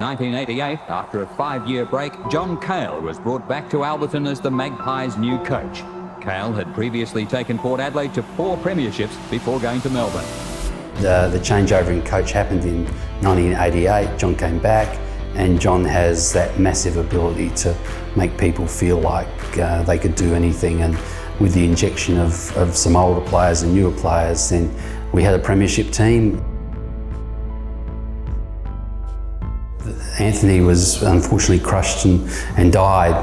1988, after a 5-year break, John Kale was brought back to Alberton as the Magpies' new coach. Kale had previously taken Port Adelaide to 4 premierships before going to Melbourne. The changeover in coach happened in 1988. John came back, and John has that massive ability to make people feel like they could do anything. And with the injection of some older players and newer players, then we had a premiership team. Anthony was unfortunately crushed and died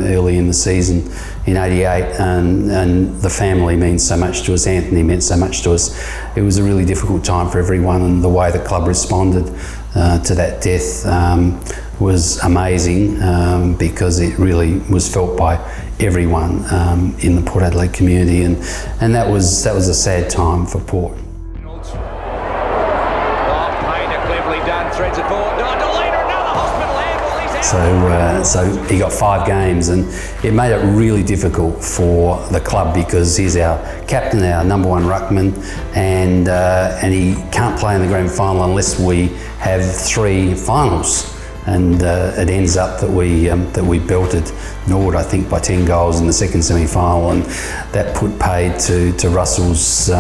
early in the season in '88, and the family means so much to us. Anthony meant so much to us. It was a really difficult time for everyone, and the way the club responded to that death was amazing, because it really was felt by everyone in the Port Adelaide community, and that was a sad time for Port. So he got 5 games, and it made it really difficult for the club, because he's our captain, our number 1 ruckman, and he can't play in the grand final unless we have 3 finals. And it ends up that we belted Nord, I think, by 10 goals in the second semi-final, and that put paid to Russell's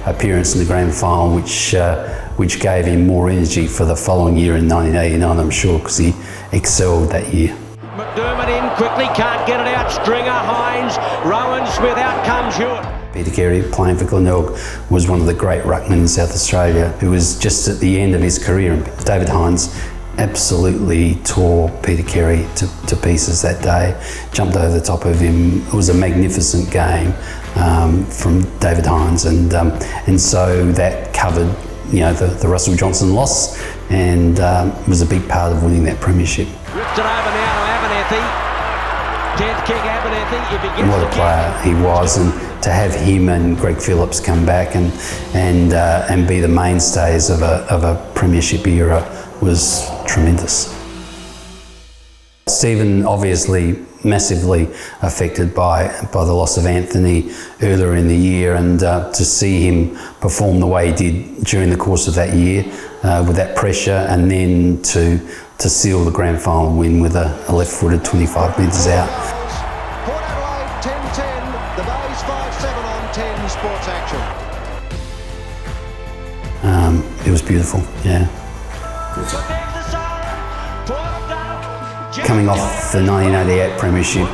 appearance in the grand final, which gave him more energy for the following year in 1989, I'm sure, because he excelled that year. McDermott in quickly, can't get it out. Stringer, Hines, Rowan, Smith, out comes Hewitt. Peter Carey, playing for Glenelg, was one of the great ruckmen in South Australia, who was just at the end of his career. David Hines absolutely tore Peter Carey to pieces that day, jumped over the top of him. It was a magnificent game from David Hines, and so that covered, you know, the Russell Johnson loss, and was a big part of winning that premiership. Ripped it over now to Abernethy. 10th kick, Abernethy. If he gets what a player he was, and to have him and Greg Phillips come back and be the mainstays of a premiership era was tremendous. Stephen obviously massively affected by the loss of Anthony earlier in the year, and to see him perform the way he did during the course of that year with that pressure, and then to seal the grand final win with a left-footed 25 metres out. Port Adelaide 10-10, the Bays 5-7 on 10 Sports Action. It was beautiful, yeah. Coming off the 1988 premiership,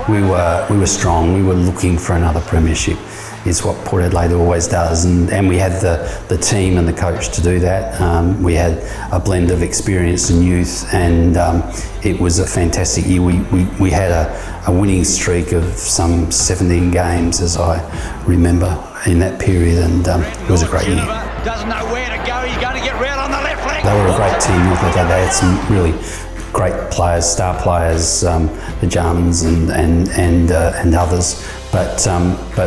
we were strong. We were looking for another premiership. It's what Port Adelaide always does, and we had the team and the coach to do that. We had a blend of experience and youth, and it was a fantastic year. We had a winning streak of some 17 games, as I remember, in that period, and it was a great year. Doesn't know where to go. He's going to get round on the left leg. They were a great team. They had some really great players, star players, the Jarmans and others. But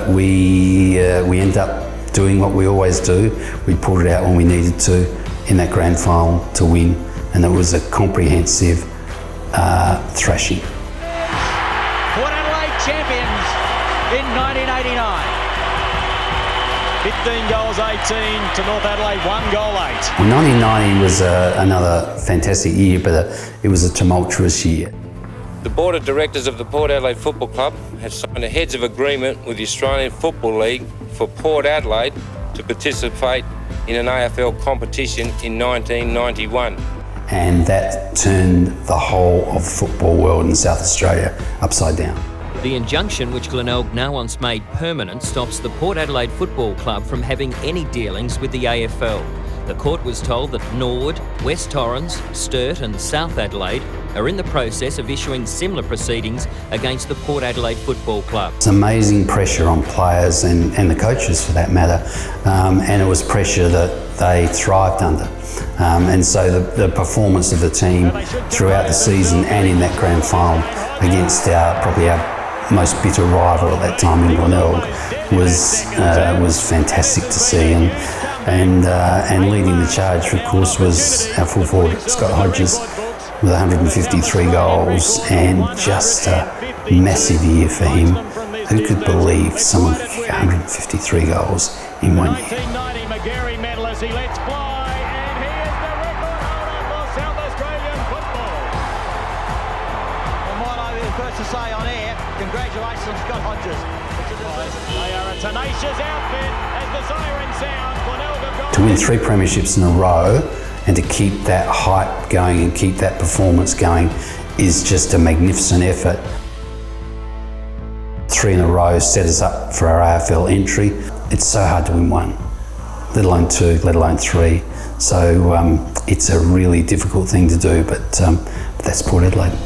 we ended up doing what we always do. We pulled it out when we needed to in that grand final to win, and it was a comprehensive thrashing. Port Adelaide champions in 1989. 15 goals 18 to North Adelaide, 1 goal 8. Well, 1990 was another fantastic year, but it was a tumultuous year. The Board of Directors of the Port Adelaide Football Club has signed a heads of agreement with the Australian Football League for Port Adelaide to participate in an AFL competition in 1991. And that turned the whole of the football world in South Australia upside down. The injunction, which Glenelg now wants made permanent, stops the Port Adelaide Football Club from having any dealings with the AFL. The court was told that Nord, West Torrens, Sturt and South Adelaide are in the process of issuing similar proceedings against the Port Adelaide Football Club. It's amazing pressure on players and the coaches for that matter, and it was pressure that they thrived under. And so the performance of the team throughout the season and in that grand final against probably our most bitter rival at that time in Glenelg was fantastic to see, and leading the charge, of course, was our full forward Scott Hodges with 153 goals, and just a massive year for him. Who could believe someone could kick 153 goals in 1 year? Congratulations, Scott Hodges. They are a tenacious outfit as the siren sounds. Glenelg To win 3 premierships in a row and to keep that hype going and keep that performance going is just a magnificent effort. 3 in a row set us up for our AFL entry. It's so hard to win 1, let alone 2, let alone 3. So it's a really difficult thing to do, but that's Port Adelaide.